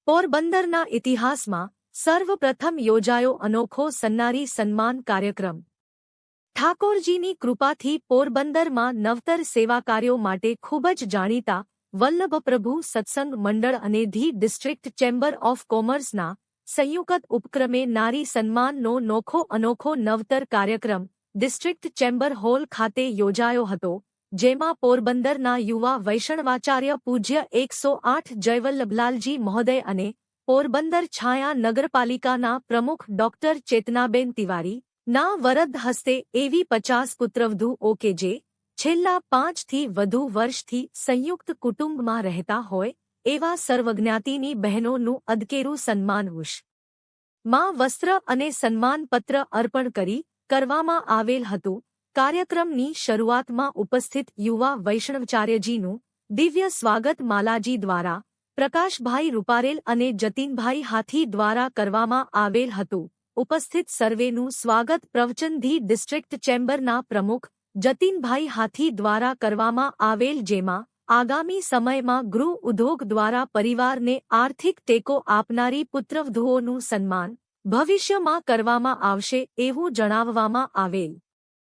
પોરબંદરના ઇતિહાસમાં સર્વપ્રથમ યોજાયો અનોખો સન્નારી સન્માન કાર્યક્રમ। ઠાકોરજીની કૃપાથી પોરબંદરમાં નવતર સેવા કાર્યો માટે ખૂબ જ જાણીતા વલ્લભપ્રભુ સત્સંગ મંડળ અને ધી ડિસ્ટ્રિક્ટ ચેમ્બર ઓફ કોમર્સના સંયુક્ત ઉપક્રમે નારી સન્માનનો અનોખો નવતર કાર્યક્રમ ડિસ્ટ્રિક્ટ ચેમ્બર હોલ ખાતે યોજાયો હતો, જેમાં પોરબંદરના યુવા વૈષ્ણવાચાર્ય પૂજ્ય 108 જયવલ્લભલાલજી મહોદય અને પોરબંદર છાયા નગરપાલિકાના પ્રમુખ ડોક્ટર ચેતનાબેન તિવારી ના વરદ હસ્તે એવી 50 પુત્રવધૂઓ કે જે છેલ્લા 5 થી વધુ વર્ષથી સંયુક્ત કુટુંબમાં રહેતા હોય એવા સર્વજ્ઞાતિની બહેનોનું અદકેરું સન્માનવુશ માં વસ્ત્ર અને સન્માનપત્ર અર્પણ કરવામાં આવેલ હતું। કાર્યક્રમની શરૂઆતમાં ઉપસ્થિત યુવા વૈષ્ણવાચાર્યજીનું દિવ્ય સ્વાગત માલાજી દ્વારા, પ્રકાશભાઈ રૂપારેલ અને જતીનભાઈ હાથી દ્વારા કરવામાં આવેલ હતું। ઉપસ્થિત સર્વેનું સ્વાગત પ્રવચન ધી ડિસ્ટ્રિક્ટ ચેમ્બરના પ્રમુખ જતીનભાઈ હાથી દ્વારા કરવામાં આવેલ, જેમાં આગામી સમયમાં ગૃહ ઉદ્યોગ દ્વારા પરિવારને આર્થિક ટેકો આપનારી પુત્રવધૂઓનું સન્માન ભવિષ્યમાં કરવામાં આવશે એવું જણાવવામાં આવેલ।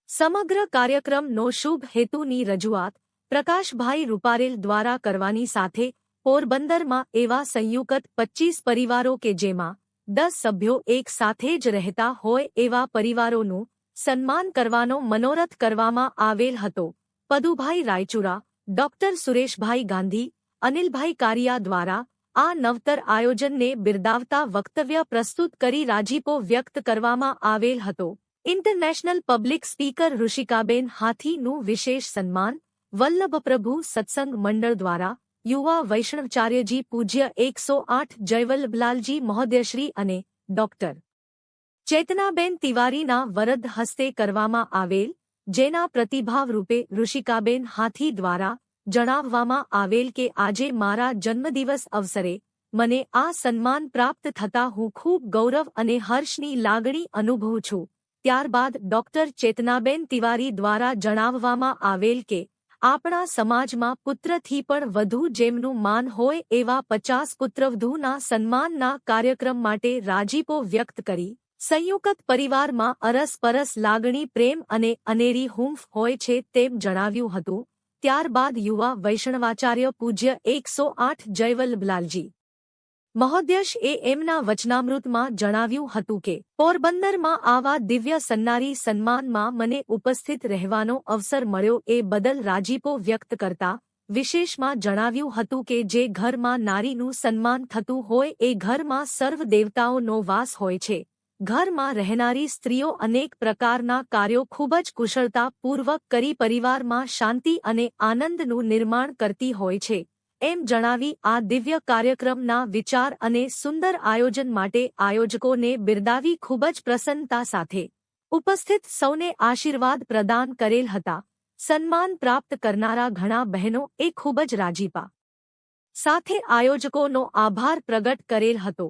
સમગ્ર કાર્યક્રમનો શુભ હેતુની રજૂઆત પ્રકાશભાઈ રૂપારેલ દ્વારા કરવાની સાથે પોરબંદરમાં એવા સંયુક્ત 25 પરિવારો કે જેમાં 10 સભ્યો એક સાથે જ રહેતા હોય એવા પરિવારોનું સન્માન કરવાનો મનોરથ કરવામાં આવેલ હતો। પદુભાઈ રાયચુરા, ડોક્ટર સુરેશભાઈ ગાંધી, અનિલભાઈ કારિયા દ્વારા આ નવતર આયોજનને બિરદાવતા વક્તવ્ય પ્રસ્તુત કરી રાજીપો વ્યક્ત કરવામાં આવેલ હતો। ઇન્ટરનેશનલ પબ્લિક સ્પીકર ઋષિકાબેન હાથીનું વિશેષ સન્માન વલ્લભપ્રભુ સત્સંગ મંડળ દ્વારા યુવા વૈષ્ણવાચાર્યજી પૂજ્ય 108 જયવલ્લભલાલજી મહોદયશ્રી અને ડોક્ટર ચેતનાબેન તિવારીના વરદ હસ્તે કરવામાં આવેલ, જેના પ્રતિભાવ રૂપે ઋષિકાબેન હાથી દ્વારા જણાવવામાં આવેલ કે આજે મારા જન્મદિવસ અવસરે મને આ સન્માન પ્રાપ્ત થતાં હું ખૂબ ગૌરવ અને હર્ષની લાગણી અનુભવું છું। ત્યારબાદ ડોક્ટર ચેતનાબેન તિવારી દ્વારા જણાવવામાં આવેલ કે આપણા સમાજમાં પુત્રથી પણ વધુ જેમનું માન હોય એવા 50 પુત્રવધૂના સન્માનના કાર્યક્રમ માટે રાજીપો વ્યક્ત કરી સંયુક્ત પરિવારમાં અરસપરસ લાગણી, પ્રેમ અને અનેરી હૂંફ હોય છે તેમ જણાવ્યું હતું। ત્યારબાદ યુવા વૈષ્ણવાચાર્ય પૂજ્ય 108 જયવલ્લભલાલજી મહોદયશ એમના વચનામૃતમાં જણાવ્યું હતું કે પોરબંદરમાં આવા દિવ્ય સન્નારી સન્માનમાં મને ઉપસ્થિત રહેવાનો અવસર મળ્યો એ બદલ રાજીપો વ્યક્ત કરતા વિશેષમાં જણાવ્યું હતું કે જે ઘરમાં નારીનું સન્માન થતું હોય એ ઘરમાં સર્વ દેવતાઓનો વાસ હોય છે। ઘરમાં રહેનારી સ્ત્રીઓ અનેક પ્રકારના કાર્યો ખૂબ જ કુશળતાપૂર્વક કરી પરિવારમાં શાંતિ અને આનંદનું નિર્માણ કરતી હોય છે એમ જણાવી આ દિવ્ય કાર્યક્રમના વિચાર અને સુંદર આયોજન માટે આયોજકોને બિરદાવી ખૂબ જ પ્રસન્નતા સાથે ઉપસ્થિત સૌને આશીર્વાદ પ્રદાન કરેલ હતા। સન્માન પ્રાપ્ત કરનારા ઘણા બહેનો એ ખૂબ જ રાજીપા સાથે આયોજકોનો આભાર પ્રગટ કરેલ હતો।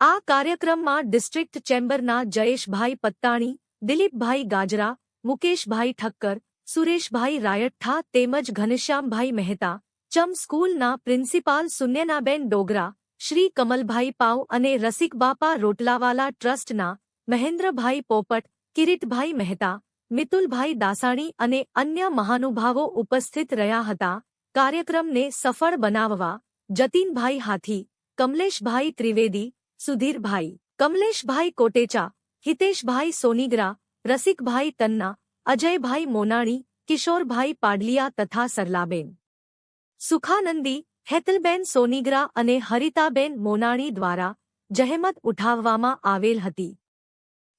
આ કાર્યક્રમમાં ડિસ્ટ્રિક્ટ ચેમ્બરના જયેશભાઈ પત્તાણી, દિલીપભાઈ ગાજરા, મુકેશભાઈ ઠક્કર, સુરેશભાઈ રાયઠ્ઠા તેમજ ઘનશ્યામભાઈ મહેતા, ચમ સ્કૂલના પ્રિન્સિપાલ સુન્યનાબેન ડોગરા, શ્રી કમલભાઈ પાવ અને રસિકબાપા રોટલાવાલા ટ્રસ્ટના મહેન્દ્રભાઈ પોપટ, કિરીટભાઈ મહેતા, મિતુલભાઈ દાસાણી અને અન્ય મહાનુભાવો ઉપસ્થિત રહ્યા હતા। કાર્યક્રમને સફળ બનાવવા જતીનભાઈ હાથી, કમલેશભાઈ ત્રિવેદી, સુધીરભાઈ, કમલેશભાઈ કોટેચા, હિતેશભાઈ સોનીગરા, રસિકભાઈ તન્ના, અજયભાઈ મોનાણી, કિશોરભાઈ પાડલિયા તથા સરલાબેન સુખાનંદી, હેતલબેન સોનીગરા અને હરિતાબેન મોનાણી દ્વારા જહેમત ઉઠાવવામાં આવેલ હતી।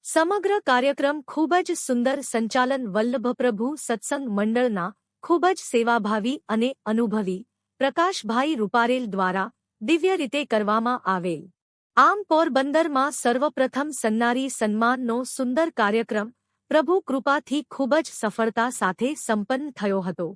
સમગ્ર કાર્યક્રમ ખૂબ જ સુંદર સંચાલન વલ્લભપ્રભુ સત્સંગ મંડળના ખૂબ જ સેવાભાવી અને અનુભવી પ્રકાશભાઈ રૂપારેલ દ્વારા દિવ્ય રીતે કરવામાં આવેલ। આમ પોરબંદરમાં સર્વપ્રથમ સન્નારી સન્માનનો સુંદર કાર્યક્રમ પ્રભુ કૃપાથી ખૂબ જ સફળતા સાથે સંપન્ન થયો હતો।